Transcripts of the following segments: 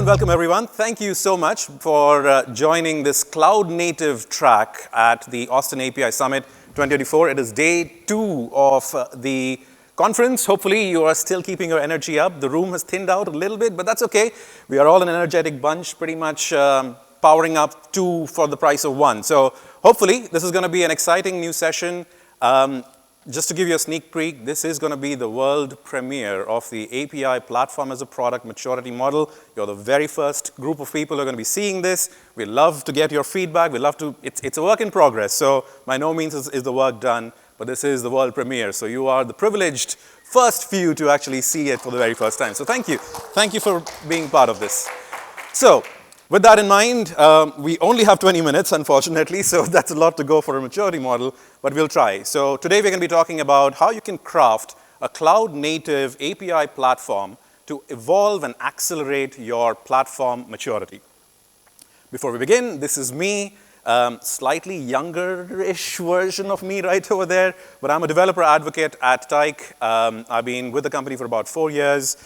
welcome everyone. Thank you so much for joining this cloud native track at the Austin API Summit 2024. It is day 2 of the conference. Hopefully you are still keeping your energy up. The room has thinned out a little bit, but that's okay. We are all an energetic bunch, pretty much powering up 2 for the price of 1. So hopefully this is going to be an exciting new session. Just to give you a sneak peek, this is going to be the world premiere of the API platform as a product maturity model. You're the very first group of people who are going to be seeing this. We'd love to get your feedback. We'd love to, it's a work in progress, so by no means is the work done, but this is the world premiere. So you are the privileged first few to actually see it for the very first time. So thank you. Thank you for being part of this. So with that in mind, we only have 20 minutes, unfortunately, so that's a lot to go for a maturity model, but we'll try. So today we're going to be talking about how you can craft a cloud-native API platform to evolve and accelerate your platform maturity. Before we begin, this is me, slightly younger-ish version of me right over there, but I'm a developer advocate at Tyke. I've been with the company for about 4 years,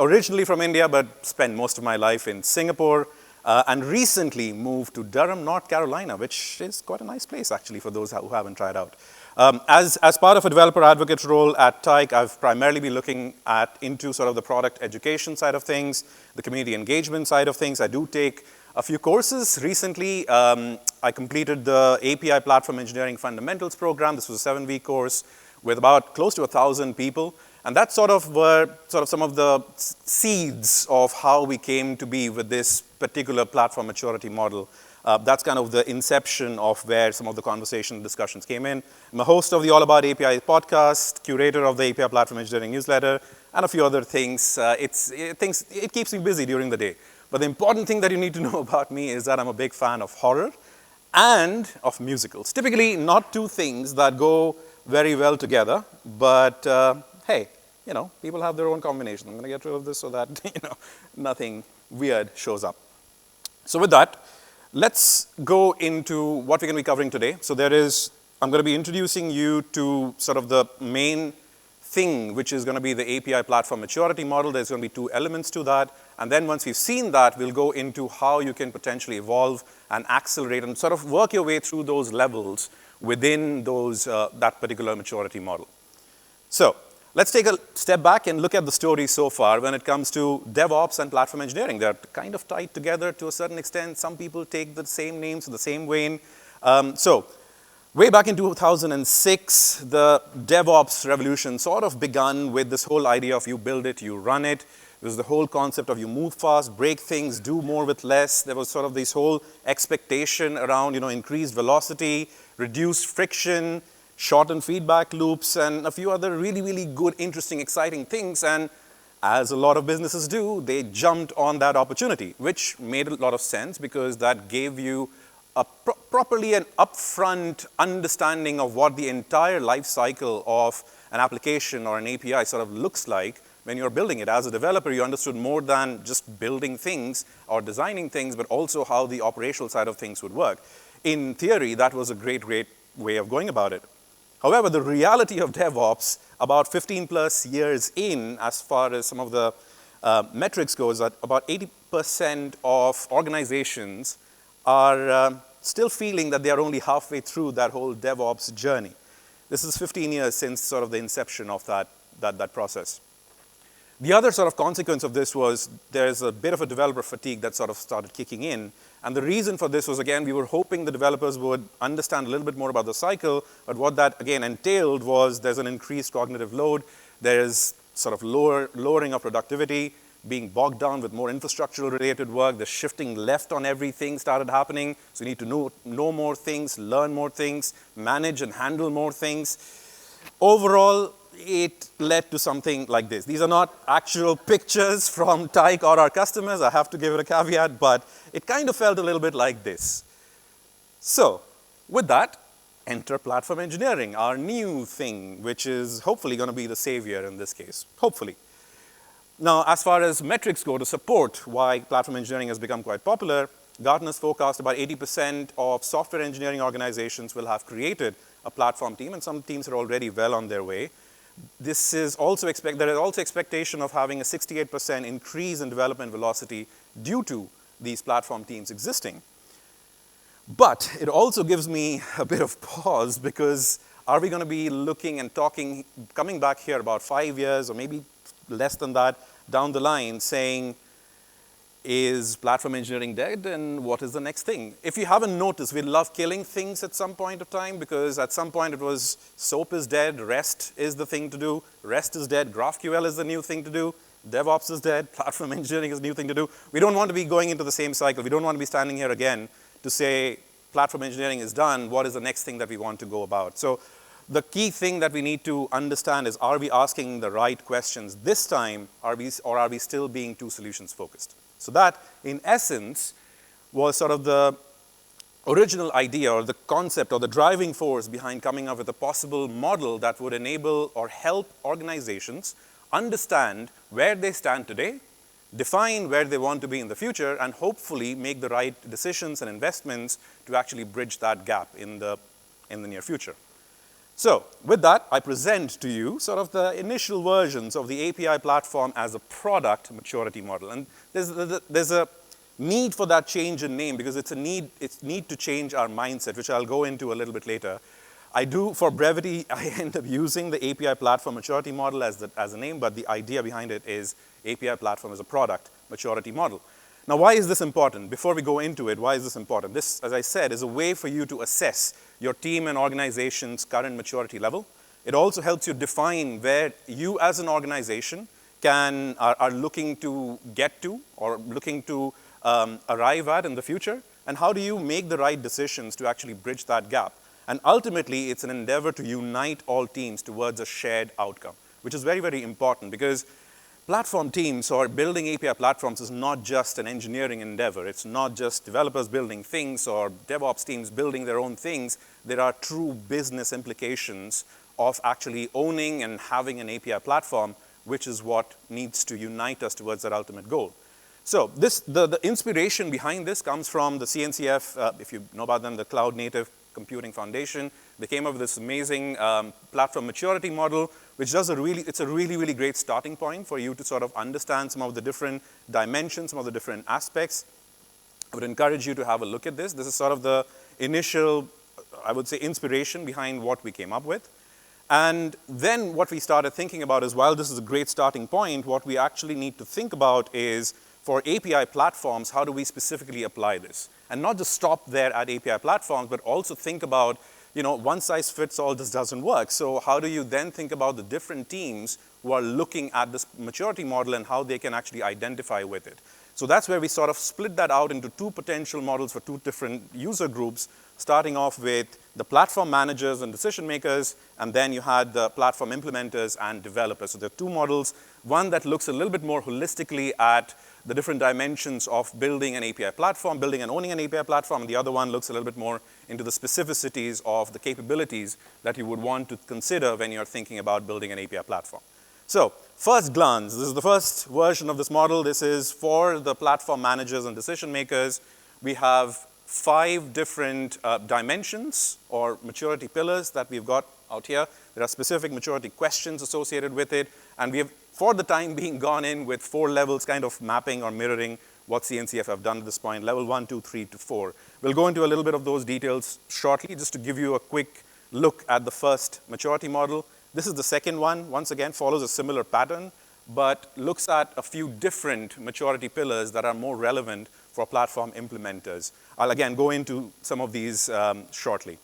originally from India, but spent most of my life in Singapore. And recently moved to Durham, North Carolina, which is quite a nice place, actually, for those who haven't tried out. As part of a developer advocate role at Tyke, I've primarily been looking into sort of the product education side of things, the community engagement side of things. I do take a few courses. Recently, I completed the API Platform Engineering Fundamentals program. This was a 7-week course with about close to 1,000 people. And that sort of were some of the seeds of how we came to be with this particular platform maturity model. That's kind of the inception of where some of the conversation and discussions came in. I'm a host of the All About API podcast, curator of the API Platform Engineering newsletter, and a few other things. It keeps me busy during the day. But the important thing that you need to know about me is that I'm a big fan of horror and of musicals. Typically not two things that go very well together, but hey, people have their own combination. I'm going to get rid of this so that, nothing weird shows up. So with that, let's go into what we're going to be covering today. So I'm going to be introducing you to sort of the main thing, which is going to be the API platform maturity model. There's going to be 2 elements to that. And then once we've seen that, we'll go into how you can potentially evolve and accelerate and sort of work your way through those levels within that particular maturity model. So let's take a step back and look at the story so far when it comes to DevOps and platform engineering. They're kind of tied together to a certain extent. Some people take the same names in the same vein. So way back in 2006, the DevOps revolution sort of begun with this whole idea of you build it, you run it. There was the whole concept of you move fast, break things, do more with less. There was sort of this whole expectation around increased velocity, reduced friction, shortened feedback loops, and a few other really, really good, interesting, exciting things. And as a lot of businesses do, they jumped on that opportunity, which made a lot of sense because that gave you properly an upfront understanding of what the entire life cycle of an application or an API sort of looks like when you're building it. As a developer, you understood more than just building things or designing things, but also how the operational side of things would work. In theory, that was a great way of going about it. However, the reality of DevOps, about 15 plus years in, as far as some of the metrics goes, that about 80% of organizations are still feeling that they are only halfway through that whole DevOps journey. This is 15 years since sort of the inception of that process. The other sort of consequence of this was there's a bit of a developer fatigue that sort of started kicking in. And the reason for this was, again, we were hoping the developers would understand a little bit more about the cycle, but what that, again, entailed was there's an increased cognitive load, there's sort of lowering of productivity, being bogged down with more infrastructural related work, the shifting left on everything started happening, so you need to know more things, learn more things, manage and handle more things. Overall, it led to something like this. These are not actual pictures from Tyke or our customers. I have to give it a caveat, but it kind of felt a little bit like this. So with that, enter platform engineering, our new thing, which is hopefully going to be the savior in this case, hopefully. Now, as far as metrics go to support why platform engineering has become quite popular, Gartner's forecast about 80% of software engineering organizations will have created a platform team, and some teams are already well on their way. there is also expectation of having a 68% increase in development velocity due to these platform teams existing. But it also gives me a bit of pause, because are we going to be looking and talking, coming back here about 5 years or maybe less than that down the line, saying, is platform engineering dead, and what is the next thing? If you haven't noticed, we love killing things at some point of time, because at some point it was SOAP is dead, REST is the thing to do, REST is dead, GraphQL is the new thing to do, DevOps is dead, platform engineering is the new thing to do. We don't want to be going into the same cycle. We don't want to be standing here again to say platform engineering is done, what is the next thing that we want to go about? So the key thing that we need to understand is, are we asking the right questions this time, or are we still being too solutions focused? So that, in essence, was sort of the original idea or the concept or the driving force behind coming up with a possible model that would enable or help organizations understand where they stand today, define where they want to be in the future, and hopefully make the right decisions and investments to actually bridge that gap in the near future. So with that, I present to you sort of the initial versions of the API platform as a product maturity model. And there's a need for that change in name, because it's need to change our mindset, which I'll go into a little bit later. For brevity, I end up using the API platform maturity model as a name, but the idea behind it is API platform as a product maturity model. Now, why is this important? Before we go into it, why is this important? This, as I said, is a way for you to assess your team and organization's current maturity level. It also helps you define where you as an organization are looking to get to or looking to arrive at in the future, and how do you make the right decisions to actually bridge that gap. And ultimately, it's an endeavor to unite all teams towards a shared outcome, which is very, very important, because platform teams or building API platforms is not just an engineering endeavor. It's not just developers building things or DevOps teams building their own things. There are true business implications of actually owning and having an API platform, which is what needs to unite us towards that ultimate goal. So the inspiration behind this comes from the CNCF, if you know about them, the Cloud Native Computing Foundation. They came up with this amazing platform maturity model, which it's a really, really great starting point for you to sort of understand some of the different dimensions, some of the different aspects. I would encourage you to have a look at this. This is sort of the initial, I would say, inspiration behind what we came up with. And then what we started thinking about is, while this is a great starting point, what we actually need to think about is, for API platforms, how do we specifically apply this? And not just stop there at API platforms, but also think about, one size fits all just doesn't work. So how do you then think about the different teams who are looking at this maturity model and how they can actually identify with it? So that's where we sort of split that out into two potential models for two different user groups, starting off with the platform managers and decision makers, and then you had the platform implementers and developers. So there are two models, one that looks a little bit more holistically at the different dimensions of building an API platform, building and owning an API platform, and the other one looks a little bit more into the specificities of the capabilities that you would want to consider when you're thinking about building an API platform. So, first glance, this is the first version of this model. This is for the platform managers and decision makers. We have 5 different dimensions or maturity pillars that we've got out here. There are specific maturity questions associated with it, and we have, for the time being, gone in with 4 levels, kind of mapping or mirroring what CNCF have done at this point, level 1, 2, 3 to 4. We'll go into a little bit of those details shortly, just to give you a quick look at the first maturity model. This is the second one. Once again, follows a similar pattern, but looks at a few different maturity pillars that are more relevant for platform implementers. I'll again go into some of these shortly.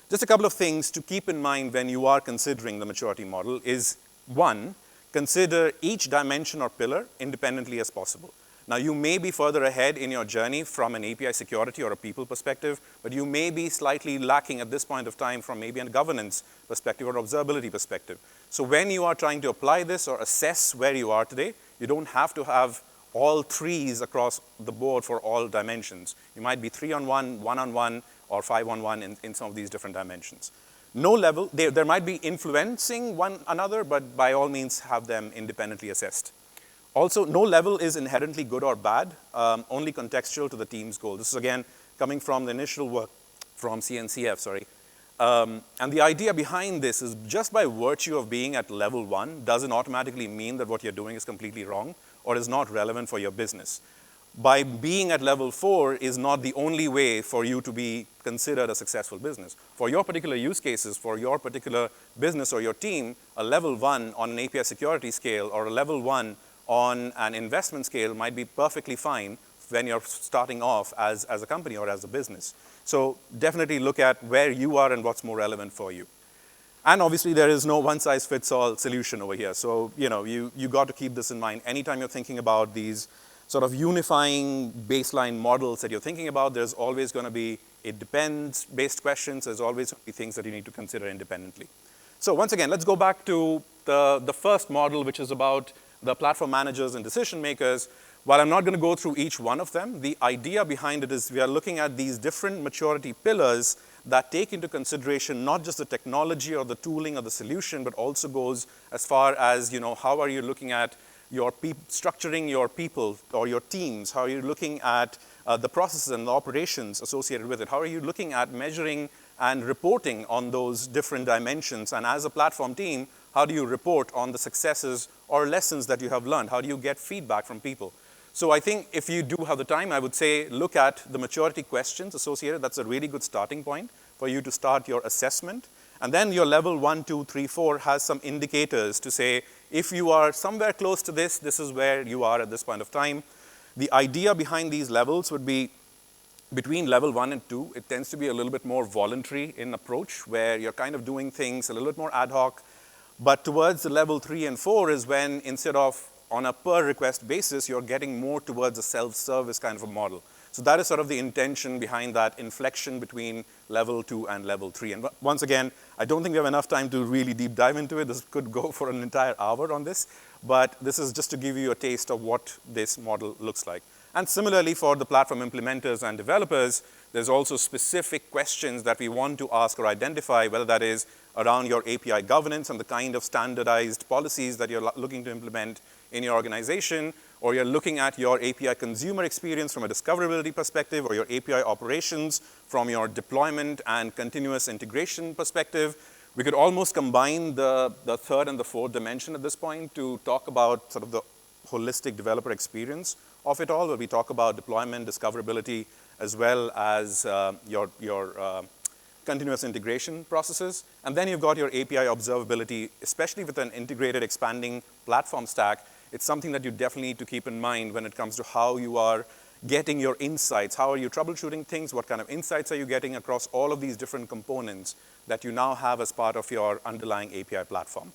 Just a couple of things to keep in mind when you are considering the maturity model is, 1, consider each dimension or pillar independently as possible. Now, you may be further ahead in your journey from an API security or a people perspective, but you may be slightly lacking at this point of time from maybe a governance perspective or observability perspective. So when you are trying to apply this or assess where you are today, you don't have to have all 3s across the board for all dimensions. You might be 3 on 1, 1 on 1, or 5 on 1 in some of these different dimensions. No level, there might be influencing one another, but by all means have them independently assessed. Also, no level is inherently good or bad, only contextual to the team's goal. This is again coming from the initial work from CNCF, And the idea behind this is just by virtue of being at level 1 doesn't automatically mean that what you're doing is completely wrong or is not relevant for your business. By being at level 4 is not the only way for you to be considered a successful business. For your particular use cases, for your particular business or your team, a level 1 on an API security scale or a level 1 on an investment scale might be perfectly fine when you're starting off as a company or as a business. So definitely look at where you are and what's more relevant for you. And obviously there is no one-size-fits-all solution over here. So you got to keep this in mind. Anytime you're thinking about these sort of unifying baseline models that you're thinking about, there's always going to be, it depends based questions. There's always going to be things that you need to consider independently. So once again, let's go back to the first model, which is about the platform managers and decision makers. While I'm not going to go through each one of them, the idea behind it is we are looking at these different maturity pillars that take into consideration not just the technology or the tooling or the solution, but also goes as far as, how are you looking at structuring your people or your teams? How are you looking at the processes and the operations associated with it? How are you looking at measuring and reporting on those different dimensions? And as a platform team, how do you report on the successes or lessons that you have learned? How do you get feedback from people? So I think if you do have the time, I would say look at the maturity questions associated. That's a really good starting point for you to start your assessment. And then your level 1, 2, 3, 4 has some indicators to say, if you are somewhere close to this, this is where you are at this point of time. The idea behind these levels would be between level 1 and 2, it tends to be a little bit more voluntary in approach, where you're kind of doing things a little bit more ad hoc. But towards the level 3 and 4 is when, instead of on a per request basis, you're getting more towards a self-service kind of a model. So that is sort of the intention behind that inflection between level 2 and level 3. And once again, I don't think we have enough time to really deep dive into it. This could go for an entire hour on this, but this is just to give you a taste of what this model looks like. And similarly, for the platform implementers and developers, there's also specific questions that we want to ask or identify, whether that is around your API governance and the kind of standardized policies that you're looking to implement in your organization, or you're looking at your API consumer experience from a discoverability perspective, or your API operations from your deployment and continuous integration perspective. We could almost combine the third and the fourth dimension at this point to talk about sort of the holistic developer experience of it all, where we talk about deployment, discoverability, as well as your continuous integration processes. And then you've got your API observability, especially with an integrated, expanding platform stack. It's something that you definitely need to keep in mind when it comes to how you are getting your insights. How are you troubleshooting things? What kind of insights are you getting across all of these different components that you now have as part of your underlying API platform?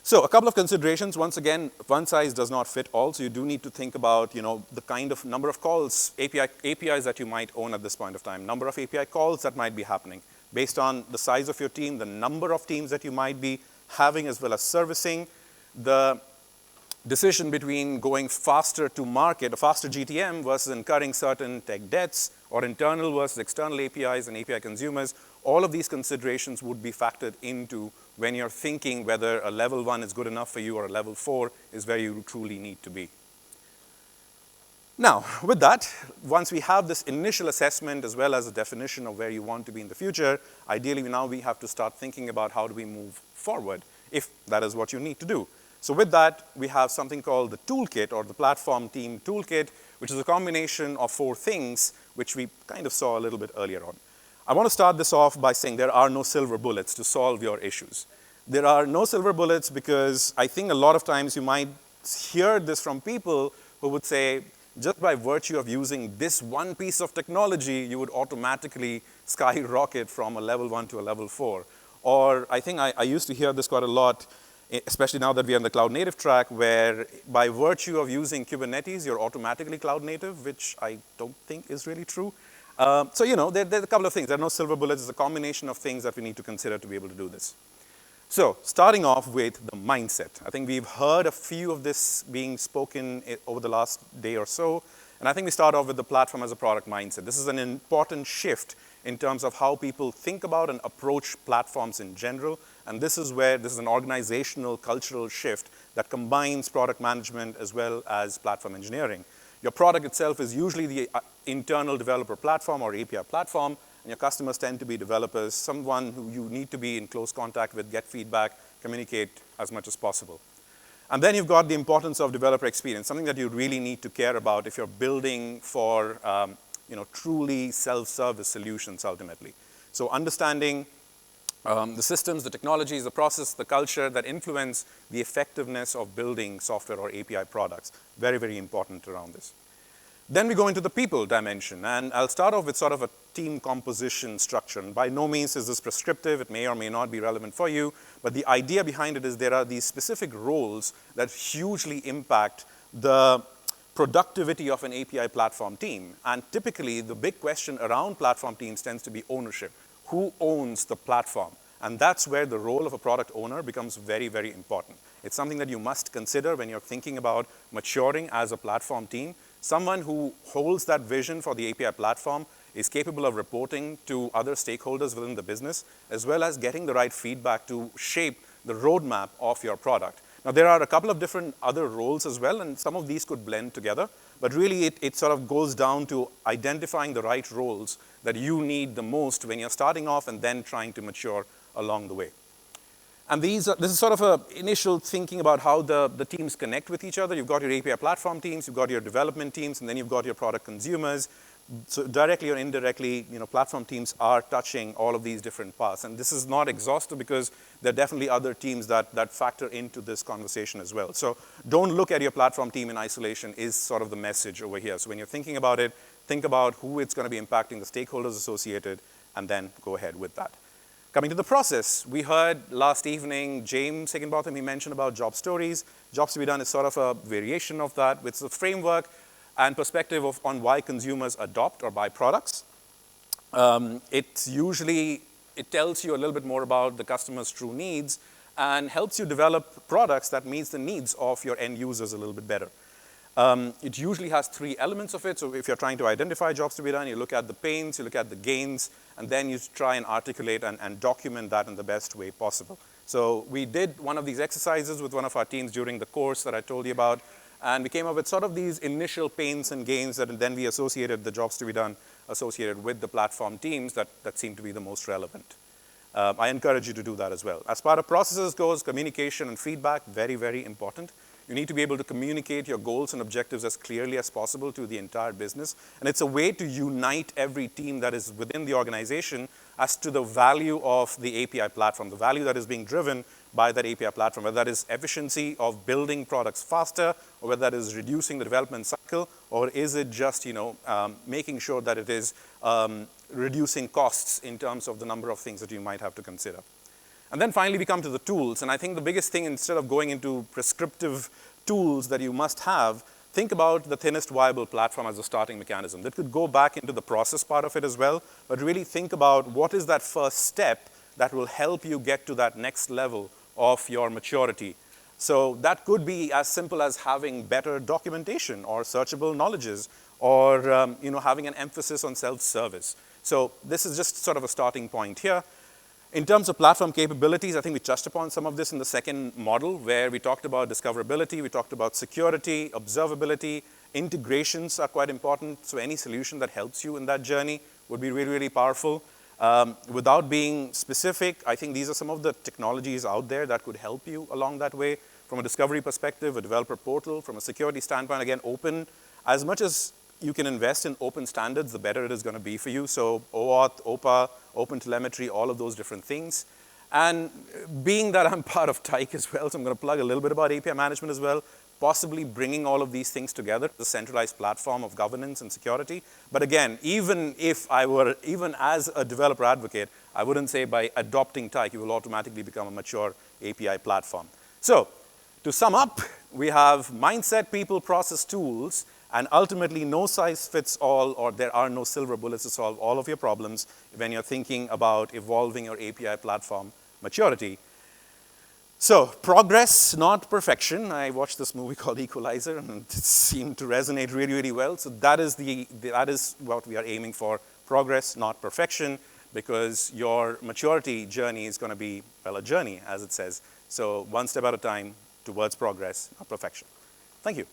So a couple of considerations. Once again, one size does not fit all, so you do need to think about the kind of number of calls, APIs that you might own at this point of time, number of API calls that might be happening, based on the size of your team, the number of teams that you might be having, as well as servicing, the decision between going faster to market, a faster GTM versus incurring certain tech debts, or internal versus external APIs and API consumers. All of these considerations would be factored into when you're thinking whether a level 1 is good enough for you or a level 4 is where you truly need to be. Now, with that, once we have this initial assessment as well as a definition of where you want to be in the future, ideally now we have to start thinking about how do we move forward, if that is what you need to do. So with that, we have something called the toolkit, or the platform team toolkit, which is a combination of 4 things, which we kind of saw a little bit earlier on. I want to start this off by saying there are no silver bullets to solve your issues. There are no silver bullets because I think a lot of times you might hear this from people who would say, just by virtue of using this one piece of technology, you would automatically skyrocket from a level 1 to a level 4. Or I think I used to hear this quite a lot, especially now that we are in the cloud native track, where by virtue of using Kubernetes, you're automatically cloud native, which I don't think is really true. So there's a couple of things. There are no silver bullets. It's a combination of things that we need to consider to be able to do this. So starting off with the mindset. I think we've heard a few of this being spoken over the last day or so. And I think we start off with the platform as a product mindset. This is an important shift in terms of how people think about and approach platforms in general. And this is an organizational, cultural shift that combines product management as well as platform engineering. Your product itself is usually the internal developer platform or API platform, and your customers tend to be developers, someone who you need to be in close contact with, get feedback, communicate as much as possible. And then you've got the importance of developer experience, something that you really need to care about if you're building for truly self-service solutions ultimately. So understanding the systems, the technologies, the process, the culture that influence the effectiveness of building software or API products. Very, very important around this. Then we go into the people dimension, and I'll start off with sort of a team composition structure. And by no means is this prescriptive. It may or may not be relevant for you, but the idea behind it is there are these specific roles that hugely impact the productivity of an API platform team. And typically, the big question around platform teams tends to be ownership. Who owns the platform? And that's where the role of a product owner becomes very, very important. It's something that you must consider when you're thinking about maturing as a platform team. Someone who holds that vision for the API platform is capable of reporting to other stakeholders within the business, as well as getting the right feedback to shape the roadmap of your product. Now, there are a couple of different other roles as well, and some of these could blend together, but really it sort of goes down to identifying the right roles that you need the most when you're starting off and then trying to mature along the way. And this is sort of an initial thinking about how the teams connect with each other. You've got your API platform teams, you've got your development teams, and then you've got your product consumers. So directly or indirectly, platform teams are touching all of these different parts. And this is not exhaustive because there are definitely other teams that factor into this conversation as well. So don't look at your platform team in isolation is sort of the message over here. So when you're thinking about it, think about who it's going to be impacting, the stakeholders associated, and then go ahead with that. Coming to the process, we heard last evening, James Higginbotham, he mentioned about job stories. Jobs to be done is sort of a variation of that, with the framework and perspective on why consumers adopt or buy products. It tells you a little bit more about the customer's true needs and helps you develop products that meets the needs of your end users a little bit better. It usually has three elements of it. So if you're trying to identify jobs to be done, you look at the pains, you look at the gains, and then you try and articulate and document that in the best way possible. So we did one of these exercises with one of our teams during the course that I told you about, and we came up with sort of these initial pains and gains that then we associated the jobs to be done associated with the platform teams that seem to be the most relevant. I encourage you to do that as well. As far as processes goes, communication and feedback, very, very important. You need to be able to communicate your goals and objectives as clearly as possible to the entire business. And it's a way to unite every team that is within the organization as to the value of the API platform, the value that is being driven by that API platform, whether that is efficiency of building products faster, or whether that is reducing the development cycle, or is it just making sure that it is reducing costs in terms of the number of things that you might have to consider. And then finally, we come to the tools. And I think the biggest thing, instead of going into prescriptive tools that you must have, think about the thinnest viable platform as a starting mechanism. That could go back into the process part of it as well, but really think about what is that first step that will help you get to that next level of your maturity. So that could be as simple as having better documentation or searchable knowledges, or having an emphasis on self-service. So this is just sort of a starting point here. In terms of platform capabilities, I think we touched upon some of this in the second model, where we talked about discoverability, we talked about security, observability, integrations are quite important. So any solution that helps you in that journey would be really, really powerful. Without being specific, I think these are some of the technologies out there that could help you along that way. From a discovery perspective, a developer portal, from a security standpoint, again, open. As much as you can invest in open standards, the better it is going to be for you. So OAuth, OPA, OpenTelemetry, all of those different things. And being that I'm part of TIKE as well, so I'm going to plug a little bit about API management as well, possibly bringing all of these things together, the centralized platform of governance and security. But again, even as a developer advocate, I wouldn't say by adopting TIKE, you will automatically become a mature API platform. So to sum up, we have mindset, people, process, tools, and ultimately no size fits all, or there are no silver bullets to solve all of your problems when you're thinking about evolving your API platform maturity. So progress, not perfection. I watched this movie called Equalizer, and it seemed to resonate really, really well. So that is what we are aiming for. Progress, not perfection, because your maturity journey is going to be, well, a journey, as it says. So one step at a time towards progress, not perfection. Thank you.